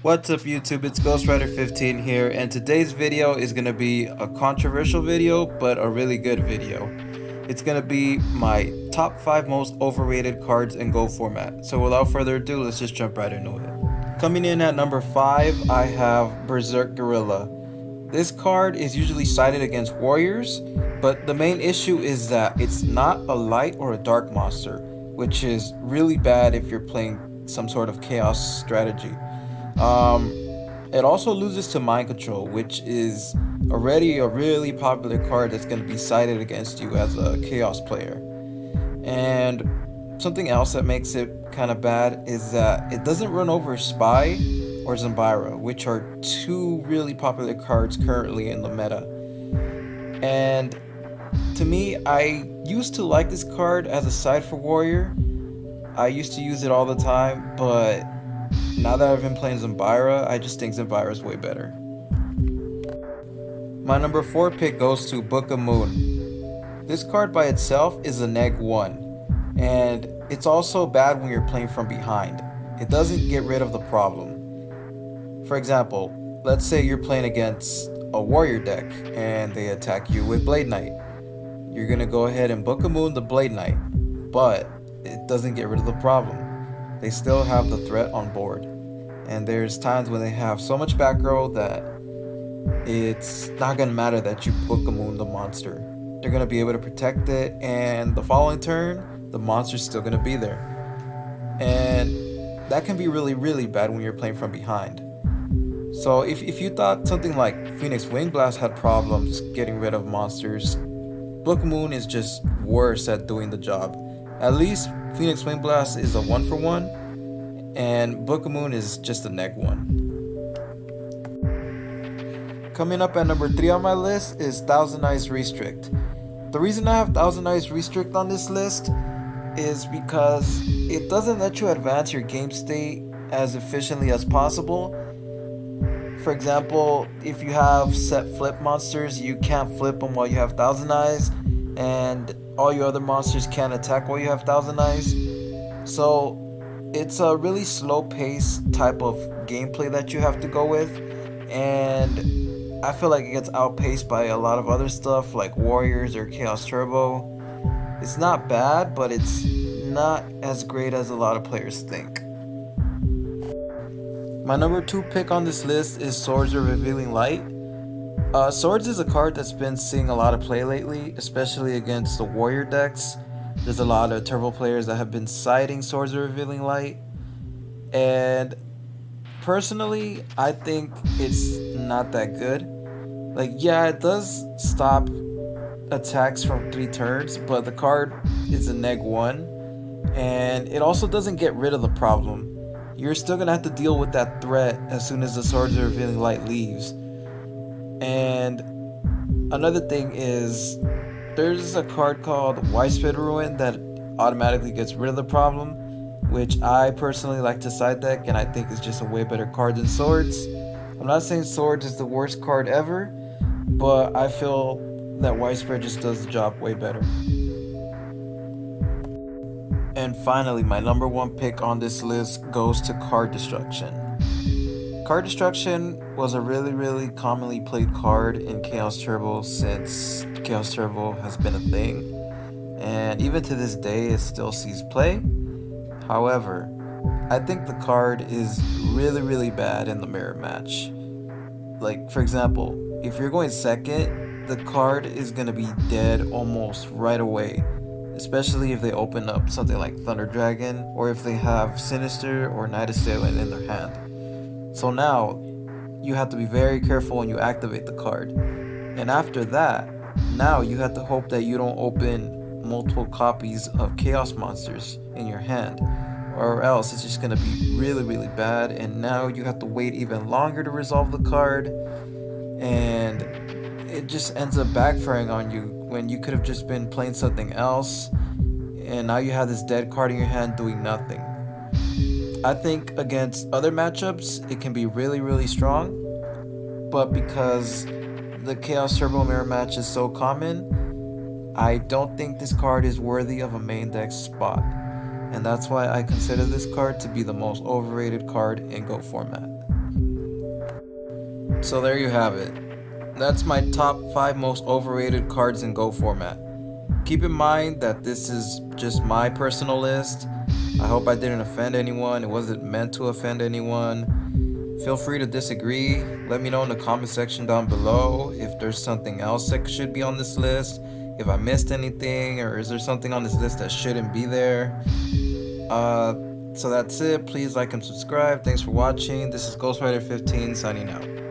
What's up YouTube, it's Ghostwriter15 here, and today's video is going to be a controversial video, but a really good video. It's going to be my top 5 most overrated cards in Go format. So without further ado, let's just jump right into it. Coming in at number 5, I have Berserk Gorilla. This card is usually sided against warriors, but the main issue is that it's not a light or a dark monster, which is really bad if you're playing some sort of chaos strategy. It also loses to Mind Control, which is already a really popular card that's going to be sided against you as a Chaos player. And something else that makes it kind of bad is that it doesn't run over Spy or Zambira, which are two really popular cards currently in the meta. And to me, I used to like this card as a side for Warrior. I used to use it all the time, but now that I've been playing Zambira, I just think Zambira is way better. My number 4 pick goes to Book of Moon. This card by itself is a neg 1, and it's also bad when you're playing from behind. It doesn't get rid of the problem. For example, let's say you're playing against a warrior deck and they attack you with Blade Knight. You're gonna go ahead and Book of Moon the Blade Knight, but it doesn't get rid of the problem. They still have the threat on board, and there's times when they have so much back row that it's not gonna matter that you Book of Moon the monster. They're gonna be able to protect it, and the following turn the monster's still gonna be there, and that can be really bad when you're playing from behind. So if you thought something like Phoenix Wing Blast had problems getting rid of monsters, Book of Moon is just worse at doing the job. At least Phoenix Wing Blast is a 1-for-1, and Book of Moon is just a neg 1. Coming up at number 3 on my list is Thousand Eyes Restrict. The reason I have Thousand Eyes Restrict on this list is because it doesn't let you advance your game state as efficiently as possible. For example, if you have set flip monsters, you can't flip them while you have Thousand Eyes, and all your other monsters can't attack while you have Thousand Eyes. So it's a really slow pace type of gameplay that you have to go with, and I feel like it gets outpaced by a lot of other stuff like Warriors or Chaos Turbo. It's not bad, but it's not as great as a lot of players think. My number 2 pick on this list is Swords of Revealing Light. Swords is a card that's been seeing a lot of play lately, especially against the warrior decks. There's a lot of turbo players that have been siding Swords of Revealing Light, and personally, I think it's not that good. Like, yeah, it does stop attacks from 3 turns, but the card is a neg 1, and it also doesn't get rid of the problem. You're still gonna have to deal with that threat as soon as the Swords of Revealing Light leaves. And another thing is, there's a card called Widespread Ruin that automatically gets rid of the problem, which I personally like to side deck, and I think is just a way better card than Swords. I'm not saying Swords is the worst card ever, but I feel that Widespread just does the job way better. And finally, my number 1 pick on this list goes to Card Destruction. Card Destruction was a really commonly played card in Chaos Turbo since Chaos Turbo has been a thing, and even to this day it still sees play. However, I think the card is really bad in the mirror match. Like, for example, if you're going second, the card is going to be dead almost right away, especially if they open up something like Thunder Dragon, or if they have Sinister or Night Assailant in their hand. So now, you have to be very careful when you activate the card. And after that, now you have to hope that you don't open multiple copies of Chaos Monsters in your hand, or else it's just going to be really bad, and now you have to wait even longer to resolve the card, and it just ends up backfiring on you when you could have just been playing something else, and now you have this dead card in your hand doing nothing. I think against other matchups it can be really strong, but because the Chaos Turbo mirror match is so common, I don't think this card is worthy of a main deck spot, and that's why I consider this card to be the most overrated card in Go format. So there you have it. That's my top 5 most overrated cards in Go format. Keep in mind that this is just my personal list. I hope I didn't offend anyone. It wasn't meant to offend anyone. Feel free to disagree. Let me know in the comment section down below if there's something else that should be on this list, if I missed anything, or is there something on this list that shouldn't be there. So that's it. Please like and subscribe. Thanks for watching. This is Ghostwriter 15 signing out.